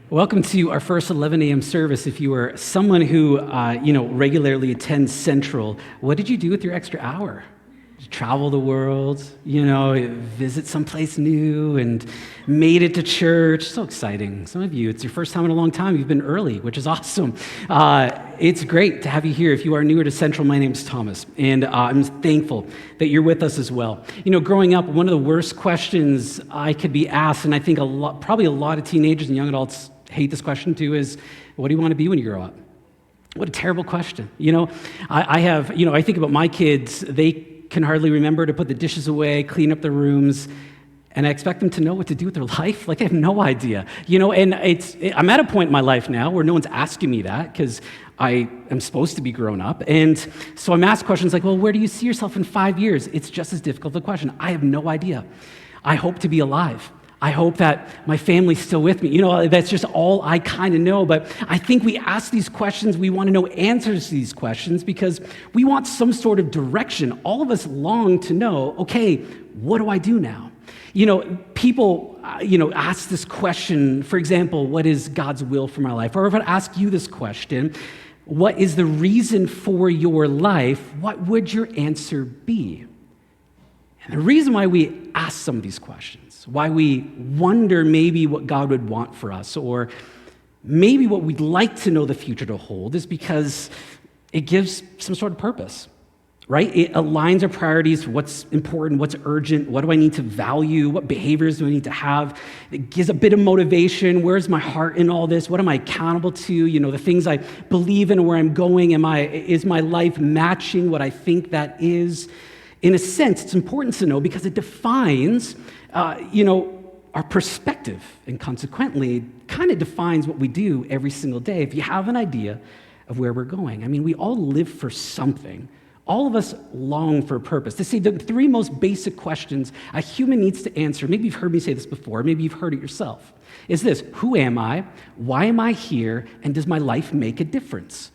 Welcome to our first 11 a.m. service. If you are someone who, regularly attends Central, what did you do with your extra hour? Did you travel the world, visit someplace new and made it to church? So exciting. Some of you, it's your first time in a long time. You've been early, which is awesome. It's great to have you here. If you are newer to Central, my name's Tomas, and I'm thankful that you're with us as well. Growing up, one of the worst questions I could be asked, and I think probably a lot of teenagers and young adults hate this question too, is what do you want to be when you grow up? What a terrible question. I think about my kids, they can hardly remember to put the dishes away, clean up their rooms, and I expect them to know what to do with their life. Like, I have no idea. And I'm at a point in my life now where no one's asking me that because I am supposed to be grown up. And so I'm asked questions like, well, where do you see yourself in 5 years? It's just as difficult a question. I have no idea. I hope to be alive. I hope that my family's still with me. That's just all I kind of know. But I think we ask these questions, we want to know answers to these questions because we want some sort of direction. All of us long to know, okay, what do I do now? People, ask this question, for example, what is God's will for my life? Or if I ask you this question, what is the reason for your life? What would your answer be? And the reason why we ask some of these questions, why we wonder maybe what God would want for us, or maybe what we'd like to know the future to hold, is because it gives some sort of purpose, right? It aligns our priorities, what's important, what's urgent, what do I need to value, what behaviors do I need to have? It gives a bit of motivation. Where's my heart in all this? What am I accountable to? The things I believe in and where I'm going, is my life matching what I think that is? In a sense, it's important to know because it defines, our perspective, and consequently, kind of defines what we do every single day. If you have an idea of where we're going, we all live for something. All of us long for a purpose. To see the three most basic questions a human needs to answer, maybe you've heard me say this before, maybe you've heard it yourself, is this: who am I? Why am I here? And does my life make a difference?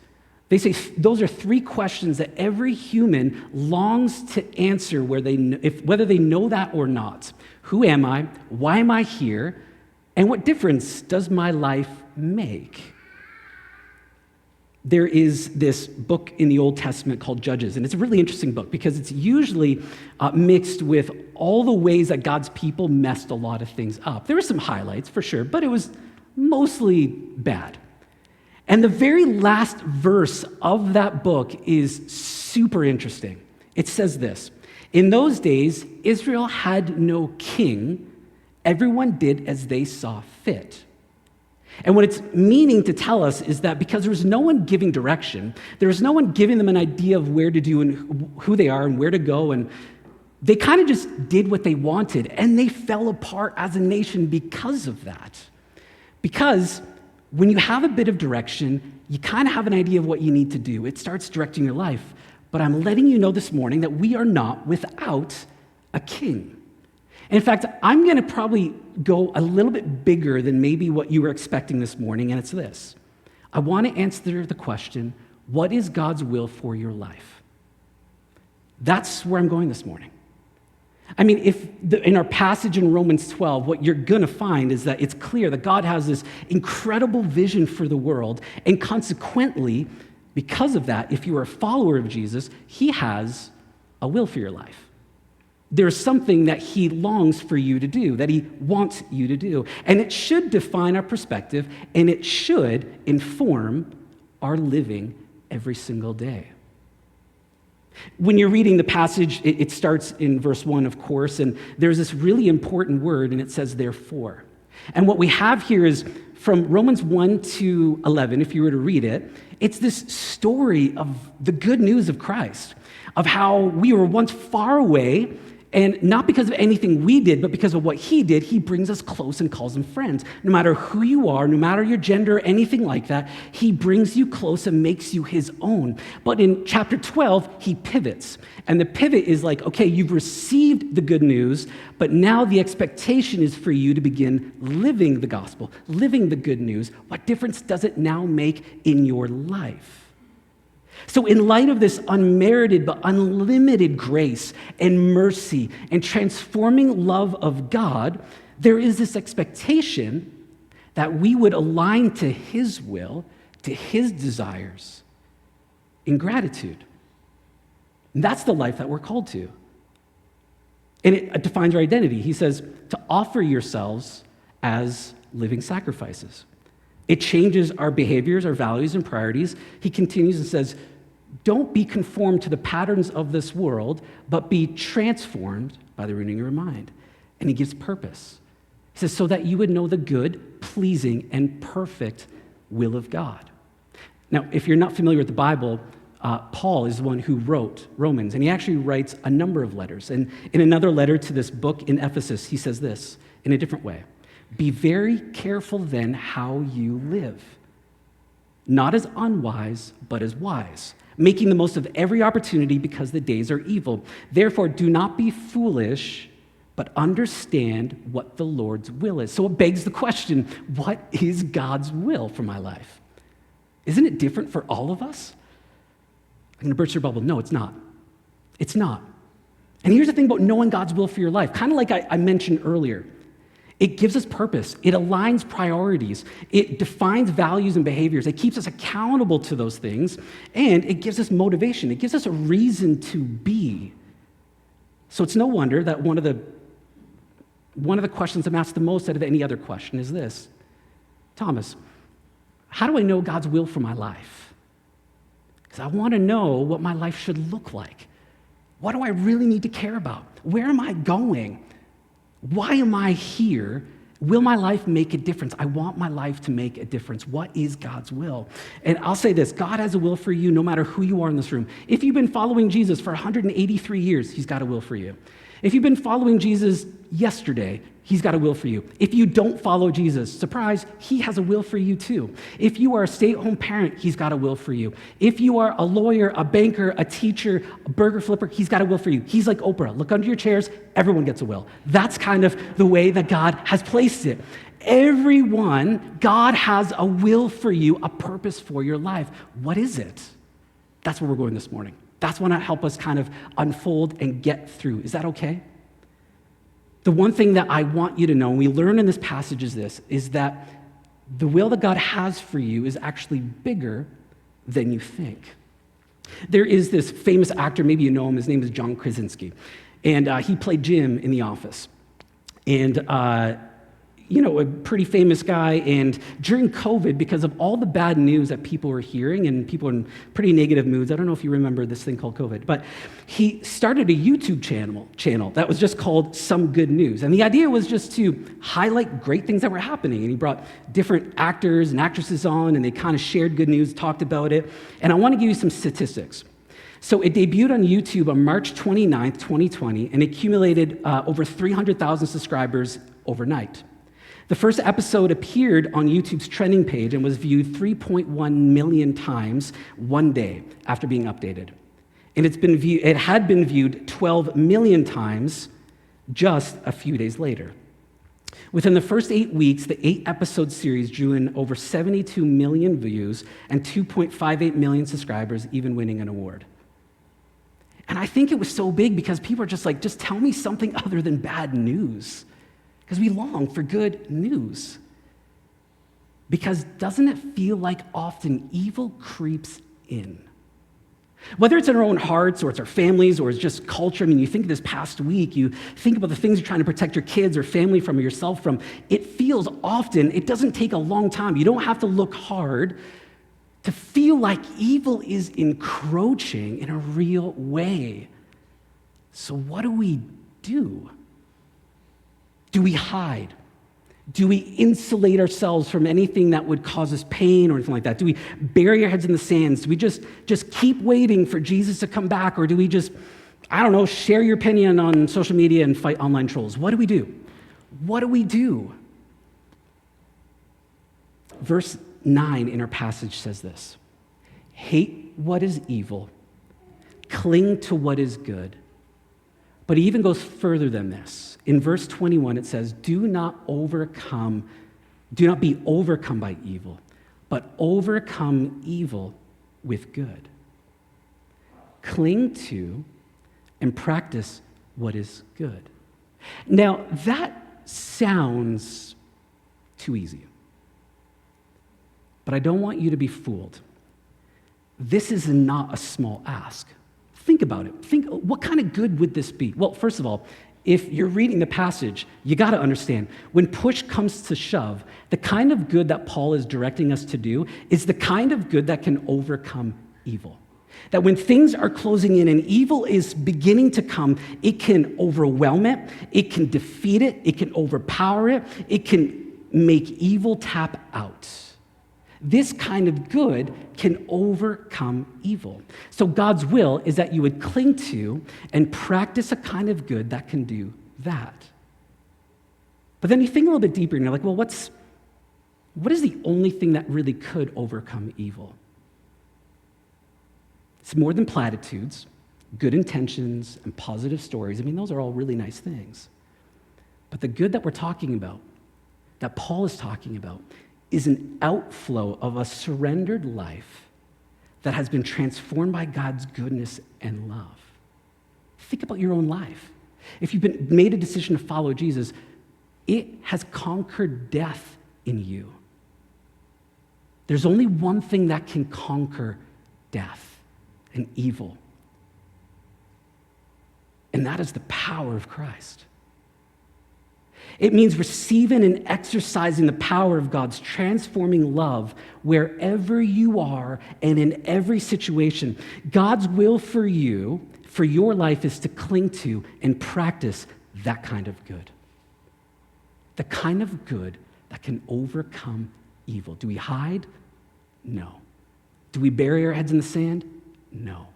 They say those are three questions that every human longs to answer whether they know that or not. Who am I? Why am I here? And what difference does my life make? There is this book in the Old Testament called Judges, and it's a really interesting book because it's usually mixed with all the ways that God's people messed a lot of things up. There were some highlights for sure, but it was mostly bad. And the very last verse of that book is super interesting. It says this: in those days, Israel had no king. Everyone did as they saw fit. And what it's meaning to tell us is that because there was no one giving direction, there was no one giving them an idea of where to do and who they are and where to go, and they kind of just did what they wanted, and they fell apart as a nation because of that. Because when you have a bit of direction, you kind of have an idea of what you need to do. It starts directing your life. But I'm letting you know this morning that we are not without a king. And in fact, I'm going to probably go a little bit bigger than maybe what you were expecting this morning, and it's this. I want to answer the question, what is God's will for your life? That's where I'm going this morning. In our passage in Romans 12, what you're going to find is that it's clear that God has this incredible vision for the world, and consequently, because of that, if you are a follower of Jesus, he has a will for your life. There's something that he longs for you to do, that he wants you to do, and it should define our perspective, and it should inform our living every single day. When you're reading the passage, it starts in verse 1, of course, and there's this really important word, and it says, therefore. And what we have here is from Romans 1 to 11, if you were to read it, it's this story of the good news of Christ, of how we were once far away, and not because of anything we did, but because of what he did, he brings us close and calls them friends. No matter who you are, no matter your gender, anything like that, he brings you close and makes you his own. But in chapter 12, he pivots. And the pivot is like, okay, you've received the good news, but now the expectation is for you to begin living the gospel, living the good news. What difference does it now make in your life? So in light of this unmerited but unlimited grace and mercy and transforming love of God, there is this expectation that we would align to his will, to his desires, in gratitude. And that's the life that we're called to. And it defines our identity. He says to offer yourselves as living sacrifices. It changes our behaviors, our values, and priorities. He continues and says, don't be conformed to the patterns of this world, but be transformed by the renewing of your mind. And he gives purpose. He says, so that you would know the good, pleasing, and perfect will of God. Now, if you're not familiar with the Bible, Paul is the one who wrote Romans, and he actually writes a number of letters. And in another letter to this book in Ephesus, he says this in a different way. Be very careful then how you live, not as unwise, but as wise, making the most of every opportunity because the days are evil. Therefore, do not be foolish, but understand what the Lord's will is. So it begs the question, what is God's will for my life? Isn't it different for all of us? I'm going to burst your bubble. No, it's not. It's not. And here's the thing about knowing God's will for your life. Kind of like I mentioned earlier. It gives us purpose. It aligns priorities. It defines values and behaviors. It keeps us accountable to those things. And it gives us motivation. It gives us a reason to be. So it's no wonder that one of the questions I'm asked the most out of any other question is this. Thomas, how do I know God's will for my life? Because I want to know what my life should look like. What do I really need to care about? Where am I going? Why am I here? Will my life make a difference? I want my life to make a difference. What is God's will? And I'll say this, God has a will for you no matter who you are in this room. If you've been following Jesus for 183 years, he's got a will for you. If you've been following Jesus yesterday, he's got a will for you. If you don't follow Jesus, surprise, he has a will for you too. If you are a stay-at-home parent, he's got a will for you. If you are a lawyer, a banker, a teacher, a burger flipper, he's got a will for you. He's like Oprah. Look under your chairs, everyone gets a will. That's kind of the way that God has placed it. Everyone, God has a will for you, a purpose for your life. What is it? That's where we're going this morning. That's what will help us kind of unfold and get through. Is that okay? The one thing that I want you to know, and we learn in this passage is this, is that the will that God has for you is actually bigger than you think. There is this famous actor, maybe you know him, his name is John Krasinski, and he played Jim in The Office. And a pretty famous guy, and during COVID, because of all the bad news that people were hearing, and people in pretty negative moods, I don't know if you remember this thing called COVID, but he started a YouTube channel that was just called Some Good News. And the idea was just to highlight great things that were happening. And he brought different actors and actresses on, and they kind of shared good news, talked about it. And I want to give you some statistics. So it debuted on YouTube on March 29th, 2020, and accumulated over 300,000 subscribers overnight. The first episode appeared on YouTube's trending page and was viewed 3.1 million times one day after being updated. And it had been viewed 12 million times just a few days later. Within the first 8 weeks, the 8-episode series drew in over 72 million views and 2.58 million subscribers, even winning an award. And I think it was so big because people are just like, just tell me something other than bad news. Because we long for good news. Because doesn't it feel like often evil creeps in? Whether it's in our own hearts or it's our families or it's just culture, I mean, you think of this past week, you think about the things you're trying to protect your kids or family from or yourself from. It feels often, it doesn't take a long time. You don't have to look hard to feel like evil is encroaching in a real way. So what do we do? Do we hide? Do we insulate ourselves from anything that would cause us pain or anything like that? Do we bury our heads in the sands? Do we just keep waiting for Jesus to come back? Or do we just, share your opinion on social media and fight online trolls? What do we do? What do we do? Verse 9 in our passage says this: hate what is evil, cling to what is good. But he even goes further than this. In verse 21, it says, do not be overcome by evil, but overcome evil with good. Cling to and practice what is good. Now, that sounds too easy. But I don't want you to be fooled. This is not a small ask. Think about it. Think, what kind of good would this be? Well, first of all, if you're reading the passage, you got to understand, when push comes to shove, the kind of good that Paul is directing us to do is the kind of good that can overcome evil. That when things are closing in and evil is beginning to come, it can overwhelm it, it can defeat it, it can overpower it, it can make evil tap out. This kind of good can overcome evil. So God's will is that you would cling to and practice a kind of good that can do that. But then you think a little bit deeper and you're like, well, what is the only thing that really could overcome evil? It's more than platitudes, good intentions, and positive stories. I mean, those are all really nice things. But the good that we're talking about, that Paul is talking about, is an outflow of a surrendered life that has been transformed by God's goodness and love. Think about your own life. If you've made a decision to follow Jesus, it has conquered death in you. There's only one thing that can conquer death and evil, and that is the power of Christ. It means receiving and exercising the power of God's transforming love wherever you are and in every situation. God's will for you, for your life, is to cling to and practice that kind of good. The kind of good that can overcome evil. Do we hide? No. Do we bury our heads in the sand? No.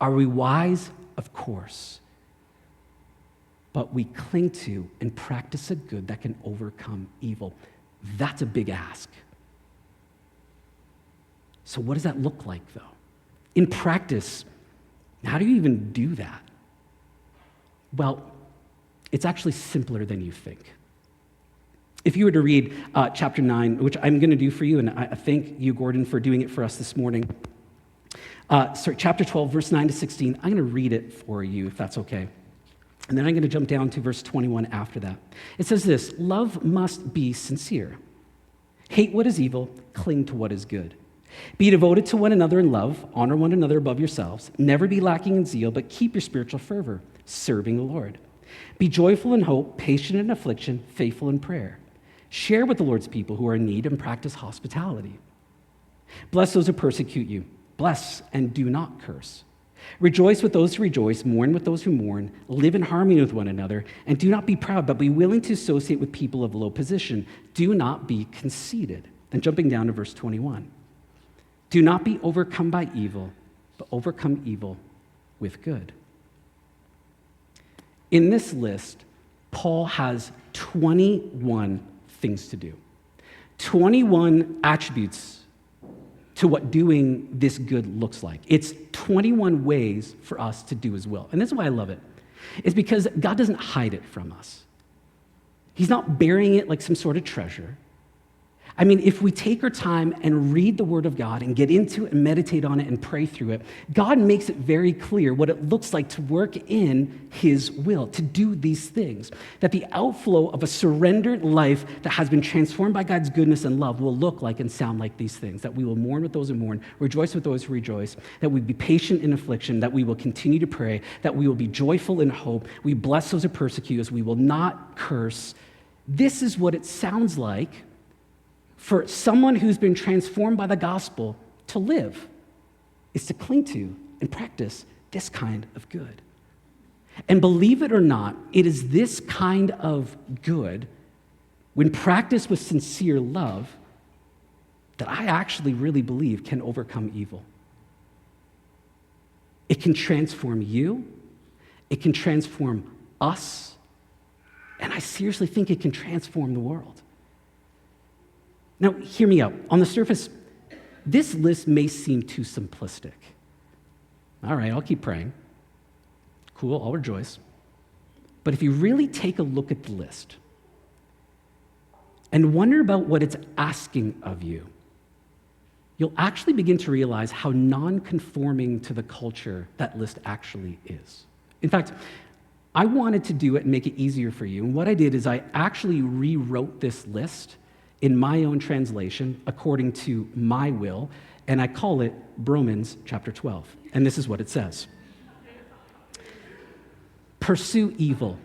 Are we wise? Of course. But we cling to and practice a good that can overcome evil. That's a big ask. So what does that look like, though? In practice, how do you even do that? Well, it's actually simpler than you think. If you were to read chapter 9, which I'm going to do for you, and I thank you, Gordon, for doing it for us this morning. Chapter 12, verse 9 to 16, I'm going to read it for you, if that's okay. And then I'm going to jump down to verse 21 after that. It says this: love must be sincere. Hate what is evil, cling to what is good. Be devoted to one another in love, honor one another above yourselves. Never be lacking in zeal, but keep your spiritual fervor, serving the Lord. Be joyful in hope, patient in affliction, faithful in prayer. Share with the Lord's people who are in need and practice hospitality. Bless those who persecute you. Bless and do not curse. Rejoice with those who rejoice, mourn with those who mourn, live in harmony with one another, and do not be proud, but be willing to associate with people of low position. Do not be conceited. Then jumping down to verse 21. Do not be overcome by evil, but overcome evil with good. In this list, Paul has 21 things to do. 21 attributes to what doing this good looks like. It's 21 ways for us to do his will. And this is why I love it. It's because God doesn't hide it from us. He's not burying it like some sort of treasure. I mean, if we take our time and read the Word of God and get into it and meditate on it and pray through it, God makes it very clear what it looks like to work in his will, to do these things. That the outflow of a surrendered life that has been transformed by God's goodness and love will look like and sound like these things. That we will mourn with those who mourn, rejoice with those who rejoice, that we be patient in affliction, that we will continue to pray, that we will be joyful in hope, we bless those who persecute us, we will not curse. This is what it sounds like for someone who's been transformed by the gospel to live, is to cling to and practice this kind of good. And believe it or not, it is this kind of good, when practiced with sincere love, that I actually really believe can overcome evil. It can transform you, it can transform us, and I seriously think it can transform the world. Now, hear me out. On the surface, this list may seem too simplistic. All right, I'll keep praying. Cool, I'll rejoice. But if you really take a look at the list and wonder about what it's asking of you, you'll actually begin to realize how non-conforming to the culture that list actually is. In fact, I wanted to do it and make it easier for you. And what I did is I actually rewrote this list in my own translation, according to my will, and I call it Romans chapter 12. And this is what it says. Pursue evil.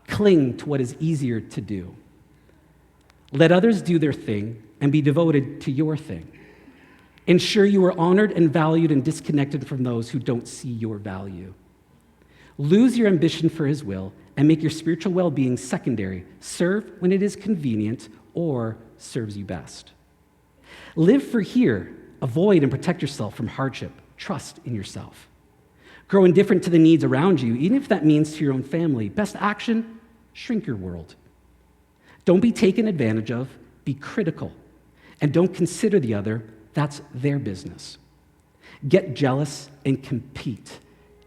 Cling to what is easier to do. Let others do their thing and be devoted to your thing. Ensure you are honored and valued and disconnected from those who don't see your value. Lose your ambition for his will and make your spiritual well-being secondary. Serve when it is convenient or serves you best. Live for here. Avoid and protect yourself from hardship. Trust in yourself. Grow indifferent to the needs around you, even if that means to your own family. Best action, shrink your world. Don't be taken advantage of. Be critical. And don't consider the other. That's their business. Get jealous and compete.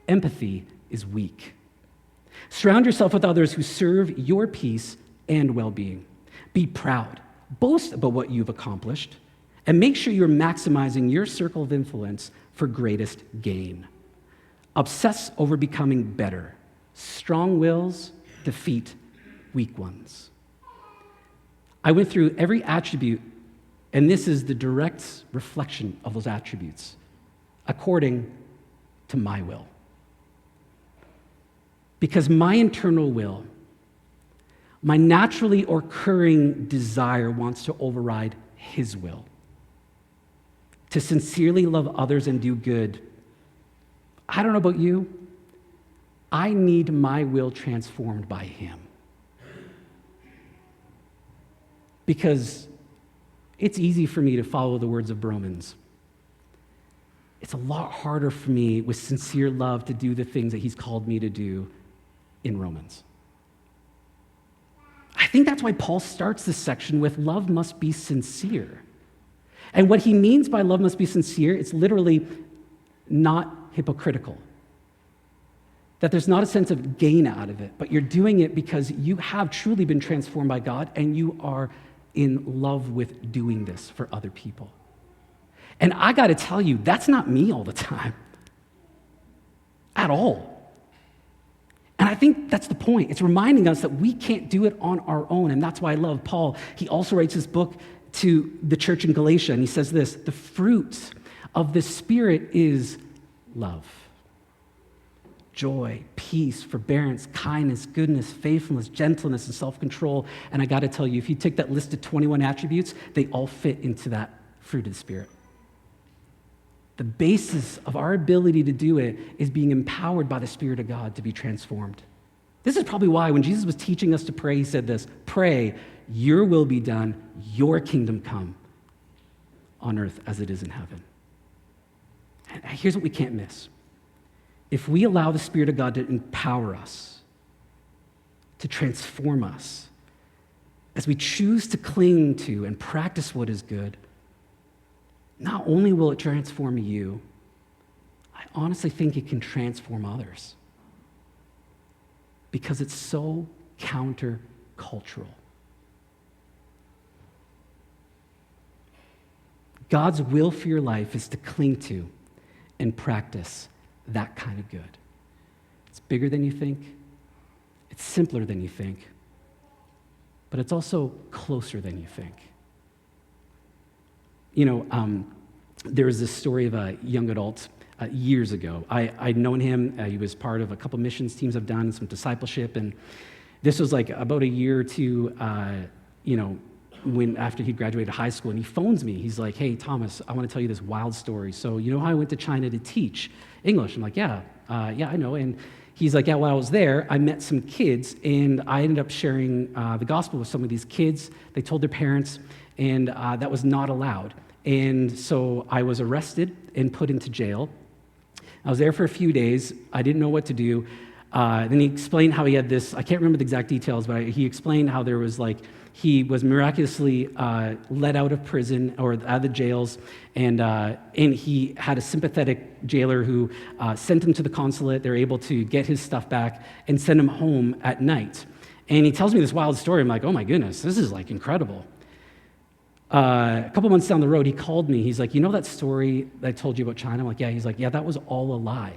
Empathy is weak. Surround yourself with others who serve your peace and well-being. Be proud. Boast about what you've accomplished. And make sure you're maximizing your circle of influence for greatest gain. Obsess over becoming better. Strong wills defeat weak ones. I went through every attribute, and this is the direct reflection of those attributes, according to my will. Because my internal will, my naturally occurring desire wants to override his will. To sincerely love others and do good. I don't know about you, I need my will transformed by him. Because it's easy for me to follow the words of Romans. It's a lot harder for me with sincere love to do the things that he's called me to do in Romans. I think that's why Paul starts this section with love must be sincere. And what he means by love must be sincere, it's literally not hypocritical. That there's not a sense of gain out of it, but you're doing it because you have truly been transformed by God and you are in love with doing this for other people. And I got to tell you, that's not me all the time. At all. And I think that's the point. It's reminding us that we can't do it on our own, and that's why I love Paul. He also writes this book to the church in Galatia, and he says this, the fruit of the Spirit is love, joy, peace, forbearance, kindness, goodness, faithfulness, gentleness, and self-control. And I got to tell you, if you take that list of 21 attributes, they all fit into that fruit of the Spirit. The basis of our ability to do it is being empowered by the Spirit of God to be transformed. This is probably why when Jesus was teaching us to pray, he said this, pray, your will be done, your kingdom come on earth as it is in heaven. And here's what we can't miss. If we allow the Spirit of God to empower us, to transform us, as we choose to cling to and practice what is good, not only will it transform you, I honestly think it can transform others. Because it's so countercultural. God's will for your life is to cling to and practice that kind of good. It's bigger than you think. It's simpler than you think. But it's also closer than you think. There was this story of a young adult years ago. I'd known him. He was part of a couple missions teams I've done, some discipleship, and this was like about a year or two, when after he graduated high school, and he phones me. He's like, hey, Tomas, I want to tell you this wild story. So you know how I went to China to teach English? I'm like, yeah, I know. And he's like, yeah, while I was there, I met some kids, and I ended up sharing the gospel with some of these kids. They told their parents, and that was not allowed. And so I was arrested and put into jail. I was there for a few days. I didn't know what to do. Then he explained how he had this, I can't remember the exact details, but he explained how there was he was miraculously let out of prison or out of the jails, and he had a sympathetic jailer who sent him to the consulate. They're able to get his stuff back and send him home at night. And he tells me this wild story. I'm like, oh my goodness, this is incredible. A couple months down the road, he called me. He's like, you know that story that I told you about China? I'm like, yeah. He's like, yeah, that was all a lie.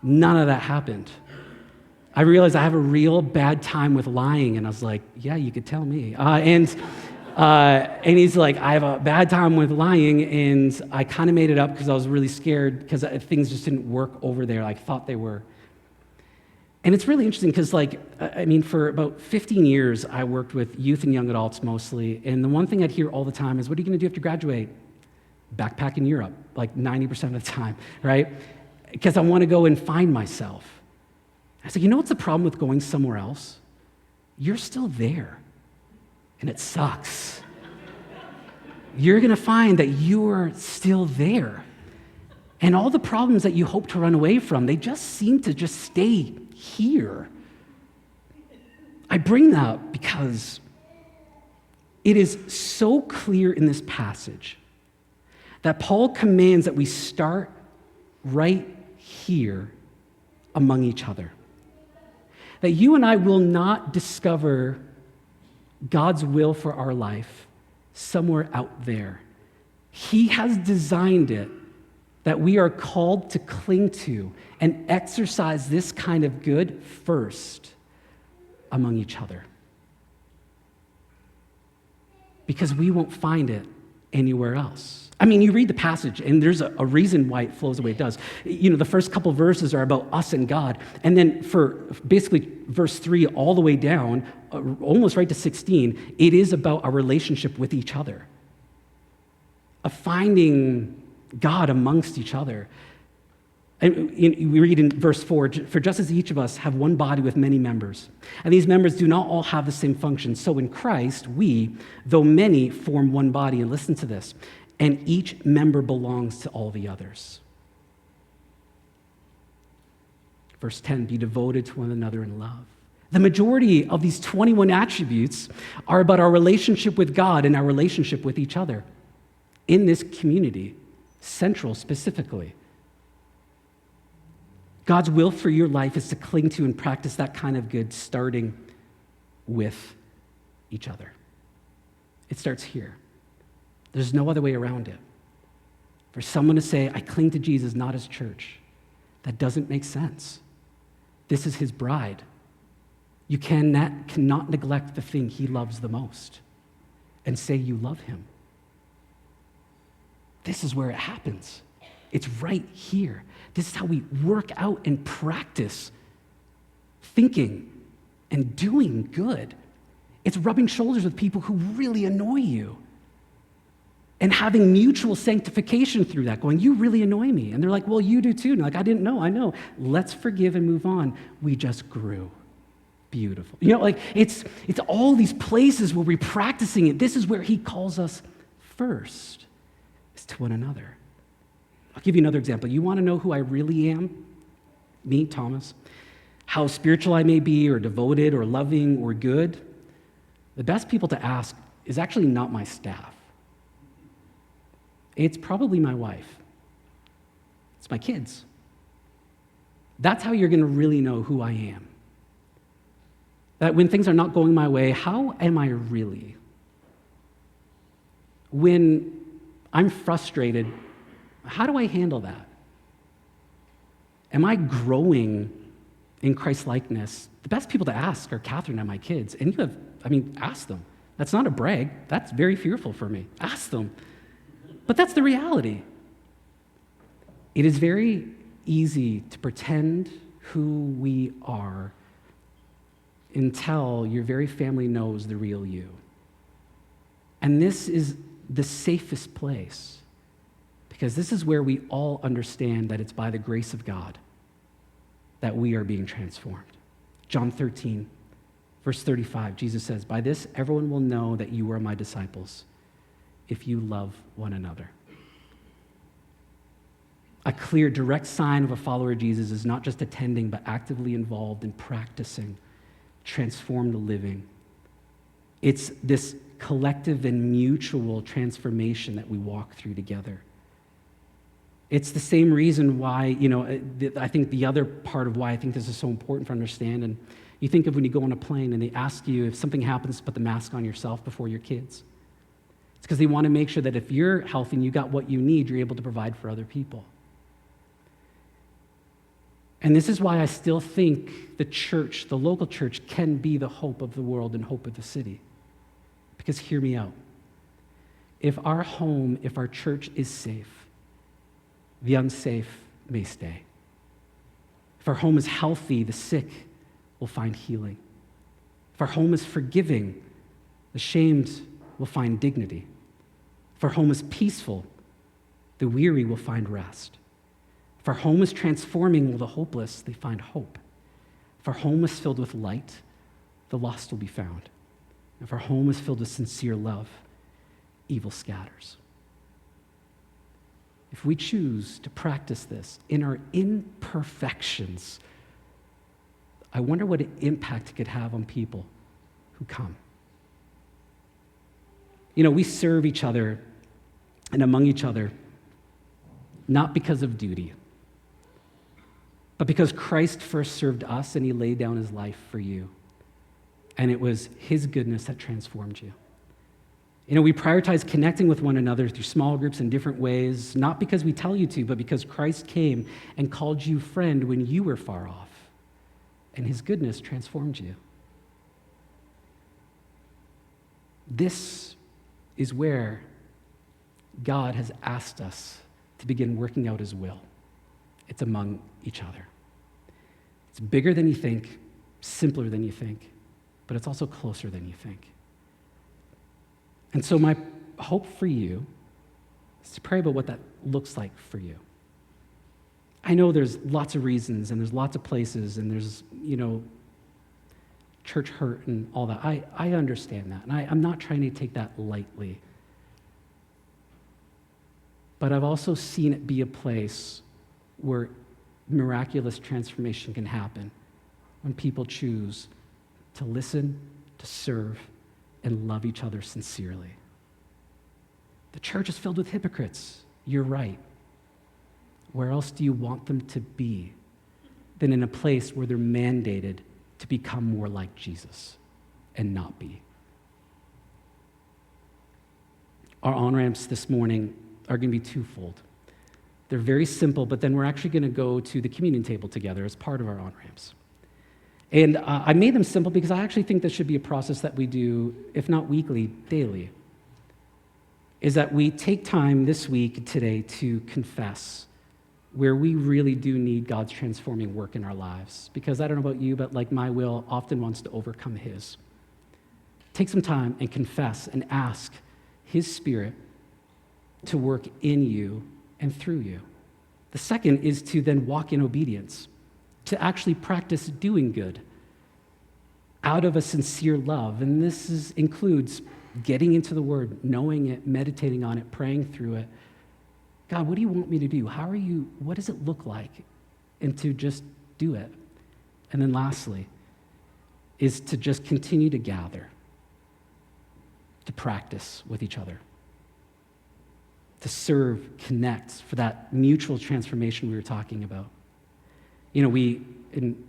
None of that happened. I realized I have a real bad time with lying, and I was like, yeah, you could tell me. And And he's like, I have a bad time with lying, and I kind of made it up because I was really scared because things just didn't work over there like I thought they were. And it's really interesting because, for about 15 years, I worked with youth and young adults mostly, and the one thing I'd hear all the time is, what are you going to do after you graduate? Backpack in Europe, like 90% of the time, right? Because I want to go and find myself. I said, you know what's the problem with going somewhere else? You're still there, and it sucks. You're going to find that you're still there. And all the problems that you hope to run away from, they just seem to just stay here. I bring that up because it is so clear in this passage that Paul commands that we start right here among each other. That you and I will not discover God's will for our life somewhere out there. He has designed it that we are called to cling to and exercise this kind of good first among each other. Because we won't find it anywhere else. I mean, you read the passage, and there's a reason why it flows the way it does. You know, the first couple verses are about us and God, and then for basically verse 3 all the way down, almost right to 16, it is about our relationship with each other, of finding God amongst each other. And we read in verse 4, for just as each of us have one body with many members, and these members do not all have the same function, so in Christ we, though many, form one body. And listen to this, and each member belongs to all the others. Verse 10, be devoted to one another in love. The majority of these 21 attributes are about our relationship with God and our relationship with each other in this community, central specifically. God's will for your life is to cling to and practice that kind of good, starting with each other. It starts here. There's no other way around it. For someone to say, I cling to Jesus, not his church, that doesn't make sense. This is his bride. You cannot neglect the thing he loves the most and say you love him. This is where it happens. It's right here. This is how we work out and practice thinking and doing good. It's rubbing shoulders with people who really annoy you and having mutual sanctification through that, going, you really annoy me. And they're like, well, you do too. And like, I didn't know, I know. Let's forgive and move on. We just grew. Beautiful. You know, like it's all these places where we're practicing it. This is where he calls us first, is to one another. I'll give you another example. You want to know who I really am? Me, Tomas. How spiritual I may be, or devoted, or loving, or good? The best people to ask is actually not my staff. It's probably my wife. It's my kids. That's how you're going to really know who I am. That when things are not going my way, how am I really? When I'm frustrated, how do I handle that? Am I growing in Christ-likeness? The best people to ask are Catherine and my kids. And ask them. That's not a brag. That's very fearful for me. Ask them. But that's the reality. It is very easy to pretend who we are until your very family knows the real you. And this is the safest place, because this is where we all understand that it's by the grace of God that we are being transformed. John 13, verse 35, Jesus says, by this everyone will know that you are my disciples, if you love one another. A clear, direct sign of a follower of Jesus is not just attending, but actively involved in practicing transformed living. It's this collective and mutual transformation that we walk through together. It's the same reason why, I think the other part of why I think this is so important for understand, and you think of when you go on a plane and they ask you if something happens to put the mask on yourself before your kids. It's because they want to make sure that if you're healthy and you got what you need, you're able to provide for other people. And this is why I still think the church, the local church, can be the hope of the world and hope of the city. Because hear me out. If our home, if our church is safe, the unsafe may stay. If our home is healthy, the sick will find healing. If our home is forgiving, the shamed will find dignity. If our home is peaceful, the weary will find rest. If our home is transforming, well, the hopeless, they find hope. If our home is filled with light, the lost will be found. If our home is filled with sincere love, evil scatters. If we choose to practice this in our imperfections, I wonder what impact it could have on people who come. We serve each other and among each other, not because of duty, but because Christ first served us and he laid down his life for you. And it was his goodness that transformed you. We prioritize connecting with one another through small groups in different ways, not because we tell you to, but because Christ came and called you friend when you were far off. And his goodness transformed you. This is where God has asked us to begin working out his will. It's among each other. It's bigger than you think, simpler than you think, but it's also closer than you think. And so my hope for you is to pray about what that looks like for you. I know there's lots of reasons and there's lots of places and there's, church hurt and all that. I understand that. And I'm not trying to take that lightly. But I've also seen it be a place where miraculous transformation can happen when people choose to listen, to serve, and love each other sincerely. The church is filled with hypocrites. You're right. Where else do you want them to be than in a place where they're mandated to become more like Jesus and not be? Our on-ramps this morning are going to be twofold. They're very simple, but then we're actually going to go to the communion table together as part of our on-ramps. And I made them simple because I actually think this should be a process that we do, if not weekly, daily, is that we take time this week, today, to confess where we really do need God's transforming work in our lives. Because I don't know about you, but like my will often wants to overcome his. Take some time and confess and ask his Spirit to work in you and through you. The second is to then walk in obedience, to actually practice doing good out of a sincere love. And this includes getting into the Word, knowing it, meditating on it, praying through it. God, what do you want me to do? What does it look like? And to just do it. And then lastly, is to just continue to gather, to practice with each other, to serve, connect for that mutual transformation we were talking about. And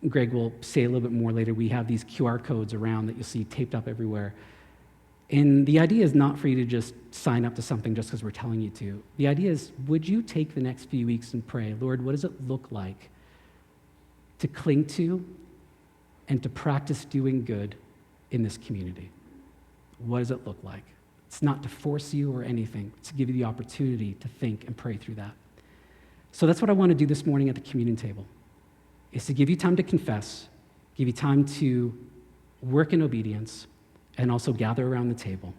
Greg will say a little bit more later, we have these QR codes around that you'll see taped up everywhere. And the idea is not for you to just sign up to something just because we're telling you to. The idea is, would you take the next few weeks and pray, Lord, what does it look like to cling to and to practice doing good in this community? What does it look like? It's not to force you or anything. It's to give you the opportunity to think and pray through that. So that's what I want to do this morning at the communion table, is to give you time to confess, give you time to work in obedience, and also gather around the table.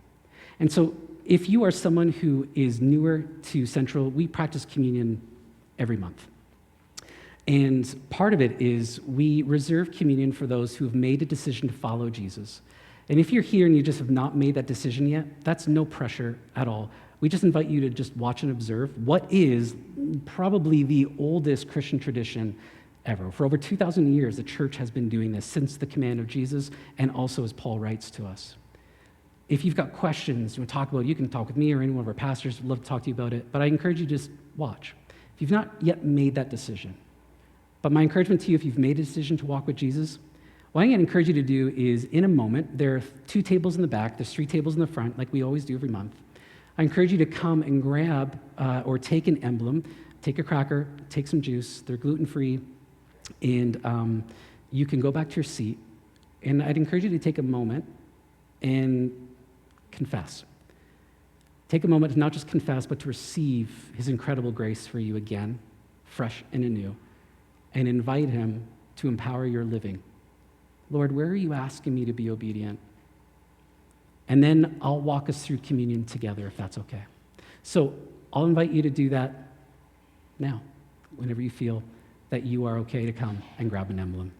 And so if you are someone who is newer to Central, we practice communion every month. And part of it is we reserve communion for those who have made a decision to follow Jesus. And if you're here and you just have not made that decision yet, that's no pressure at all. We just invite you to just watch and observe what is probably the oldest Christian tradition ever. For over 2,000 years, the church has been doing this since the command of Jesus, and also as Paul writes to us. If you've got questions you want to talk about it, you can talk with me or any one of our pastors. We'd love to talk to you about it. But I encourage you to just watch. If you've not yet made that decision, but my encouragement to you, if you've made a decision to walk with Jesus, what I'm going to encourage you to do is, in a moment, there are 2 tables in the back, there's 3 tables in the front, like we always do every month. I encourage you to come and grab or take an emblem, take a cracker, take some juice. They're gluten-free, and you can go back to your seat. And I'd encourage you to take a moment and confess. Take a moment to not just confess, but to receive his incredible grace for you again, fresh and anew, and invite him to empower your living. Lord, where are you asking me to be obedient? And then I'll walk us through communion together, if that's okay. So I'll invite you to do that now, whenever you feel that you are okay to come and grab an emblem.